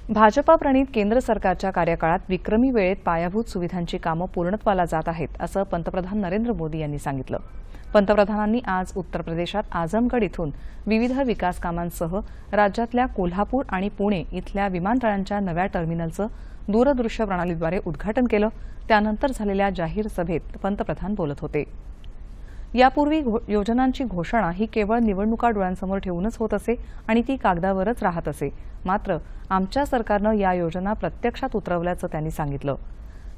भाजपा प्रणीत केंद्र सरकारच्या कार्यकाळात विक्रमी वेळेत पायाभूत सुविधांची कामं पूर्णत्वाला जात आहेत असं पंतप्रधान नरेंद्र मोदी यांनी सांगितलं। पंतप्रधानांनी आज उत्तर प्रदेशात आझमगड इथून विविध विकास कामांसह राज्यातल्या कोल्हापूर आणि पुणे इथल्या विमानतळांच्या नव्या टर्मिनलचं दूरदृश्य प्रणालीद्वारे उद्घाटन केलं। त्यानंतर झालेल्या जाहीर सभेत पंतप्रधान बोलत होते। यापूर्वी योजनांची घोषणा ही केवळ निवडणुका डोळ्यांसमोर ठेवूनच होत असे आणि ती कागदावरच राहत असे। मात्र आमच्या सरकारनं या योजना प्रत्यक्षात उतरवल्याचं त्यांनी सांगितलं।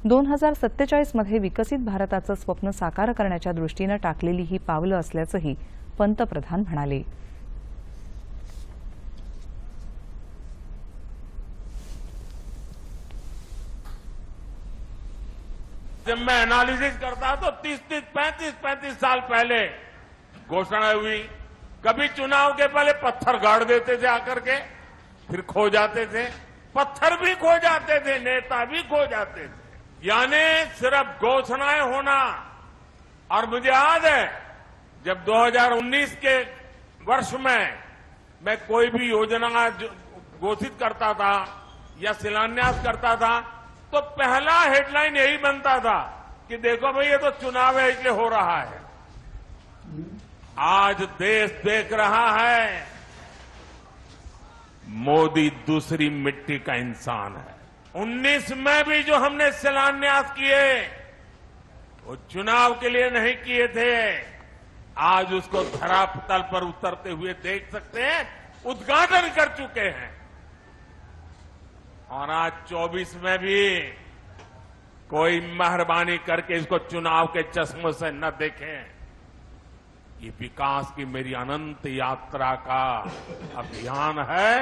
2047 मध्ये विकसित भारताचं स्वप्न साकार करण्याच्या दृष्टीनं टाकलेली ही पावलं असल्याचंही पंतप्रधान म्हणाले। जब मैं एनालिसिस करता तो 35 साल पहले घोषणा हुई। कभी चुनाव के पहले पत्थर गाड़ देते थे आकर के, फिर खो जाते थे, पत्थर भी खो जाते थे, नेता भी खो जाते थे। यानी सिर्फ घोषणाएं होना। और मुझे याद है जब 2019 के वर्ष में मैं कोई भी योजना घोषित करता था या शिलान्यास करता था तो पहला हेडलाइन यही बनता था कि देखो भाई ये तो चुनाव है इसलिए हो रहा है। आज देश देख रहा है मोदी दूसरी मिट्टी का इंसान है। 19 में भी जो हमने शिलान्यास किए वो चुनाव के लिए नहीं किए थे। आज उसको धरातल पर उतरते हुए देख सकते हैं, उद्घाटन कर चुके हैं। और आज 24 में भी कोई मेहरबानी करके इसको चुनाव के चश्मे से न देखें। ये विकास की मेरी अनंत यात्रा का अभियान है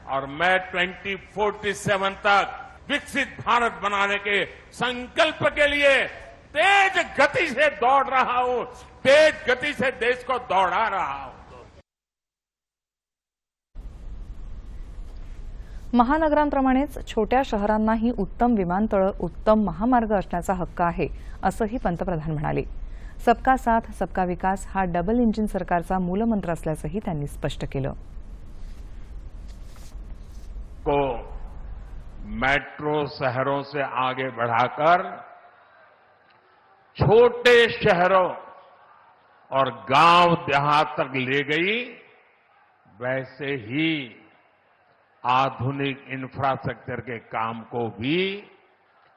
और मैं 2047 तक विकसित भारत बनाने के संकल्प के लिए तेज गति से दौड़ रहा हूं, तेज गति से देश को दौड़ा रहा हूं। महानगरांप्रमाणेच छोट्या शहरांनाही उत्तम विमानतळं, उत्तम महामार्ग असण्याचा हक्क आहे असंही पंतप्रधान म्हणाले। सबका साथ सबका विकास हा डबल इंजिन सरकारचा मूलमंत्र असल्याचंही त्यांनी स्पष्ट केलं। को मेट्रो शहरों से आगे बढ़ाकर छोटे शहरों और गांव देहात तक ले गई, वैसे ही आधुनिक इंफ्रास्ट्रक्चर के काम को भी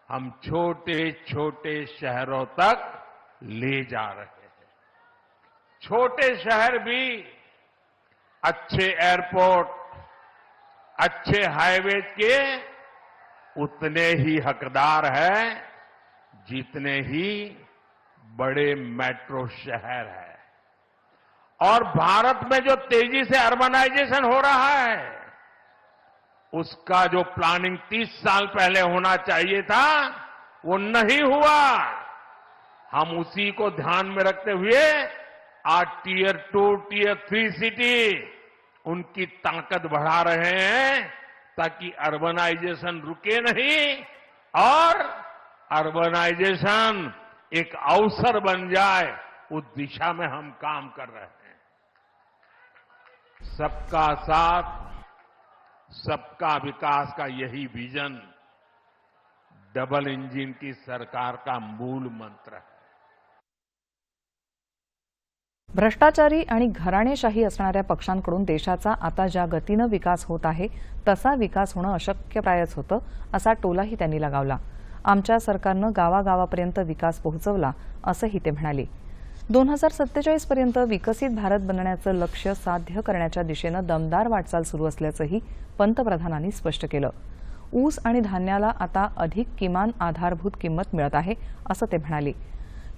हम छोटे छोटे शहरों तक ले जा रहे हैं। छोटे शहर भी अच्छे एयरपोर्ट, अच्छे हाईवेज के उतने ही हकदार हैं जितने ही बड़े मेट्रो शहर हैं। और भारत में जो तेजी से अर्बनाइजेशन हो रहा है उसका जो प्लानिंग 30 साल पहले होना चाहिए था वो नहीं हुआ। हम उसी को ध्यान में रखते हुए आज टियर 2, टियर 3 सिटी उनकी ताकत बढ़ा रहे हैं ताकि अर्बनाइजेशन रुके नहीं और अर्बनाइजेशन एक अवसर बन जाए, उस दिशा में हम काम कर रहे हैं। सबका साथ सबका विकास का यही विजन डबल इंजिन की सरकार का मूल मंत्र है। भ्रष्टाचारी आणि घराणेशाही असणाऱ्या पक्षांकडून देशाचा आता ज्या गतीनं विकास होत आहे तसा विकास होणं अशक्यप्रायच होतं असा टोलाही त्यांनी लगावला। आमच्या सरकारनं गावागावापर्यंत विकास पोहोचवला असंही ते म्हणाले। 2047 पर्यंत विकसित भारत बनण्याचं लक्ष्य साध्य करण्याच्या दिशेनं दमदार वाटचाल सुरू असल्याचंही पंतप्रधानांनी स्पष्ट केलं। ऊस आणि धान्याला आता अधिक किमान आधारभूत किंमत मिळत आहे असं ते म्हणाले।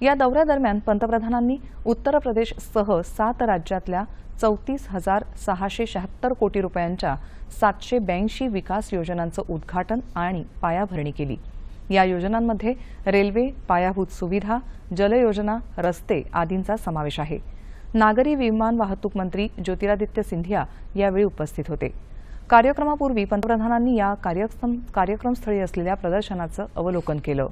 या दौऱ्यादरम्यान पंतप्रधानांनी उत्तर प्रदेशसह 7 राज्यातल्या 34,676 कोटी रुपयांच्या 782 विकास योजनांचं उद्घाटन आणि पायाभरणी केली। या योजनांमध्ये रेल्वे, पायाभूत सुविधा, जलयोजना, रस्ते आदींचा समावेश आहे। नागरी विमान वाहतूक मंत्री ज्योतिरादित्य सिंधिया यावेळी उपस्थित होते। कार्यक्रमापूर्वी पंतप्रधानांनी या कार्यक्रमस्थळी असलेल्या प्रदर्शनाचं अवलोकन केलं।